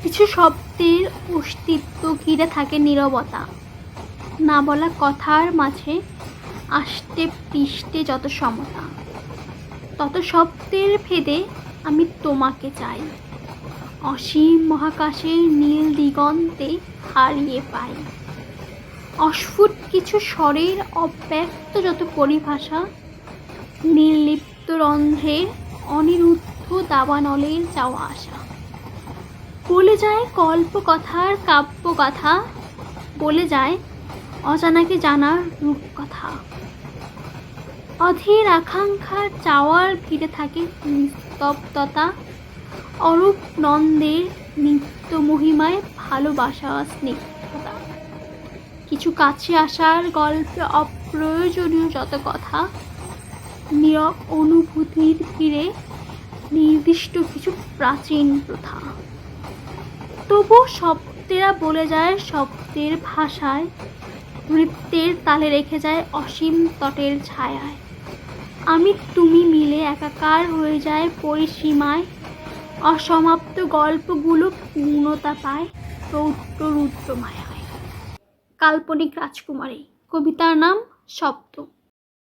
কিছু শব্দের অস্তিত্ব ঘিরে থাকে নীরবতা, না বলা কথার মাঝে আষ্টে পৃষ্ঠে যত সমতা, তত শব্দের ভেদে আমি তোমাকে চাই। অসীম মহাকাশের নীল দিগন্তে হারিয়ে পাই অস্ফুট কিছু স্বরের অব্যক্ত যত পরিভাষা, নির্লিপ্ত রন্ধ্রের অনিরুদ্ধ দাবানলের যাওয়া আসা। বলে যায় কল্পকথার কাব্যগাথা, বলে যায় অজানাকে জানার রূপকথা। অধীর আকাঙ্ক্ষার চাওয়ার ভিড়ে থাকে নিস্তব্ধতা, অরূপ নন্দের নিত্য মহিমায় ভালোবাসা স্নিগ্ধতা। কিছু কাছে আসার গল্পে অপ্রয়োজনীয় যত কথা, নীরব অনুভূতির ভিড়ে নির্দিষ্ট কিছু প্রাচীন প্রথা। তবু শব্দেরা বলে যায় শব্দের ভাষায়, নৃত্যের তালে রেখে যায় অসীম তটের ছায়ায়। আমি তুমি মিলে একাকার হয়ে যায় পরিসীমায়, অসমাপ্ত গল্পগুলো পূর্ণতা পায় রৌদ্র রুদ্র মায়ায়। কাল্পনিক রাজকুমারী, কবিতার নাম শব্দ।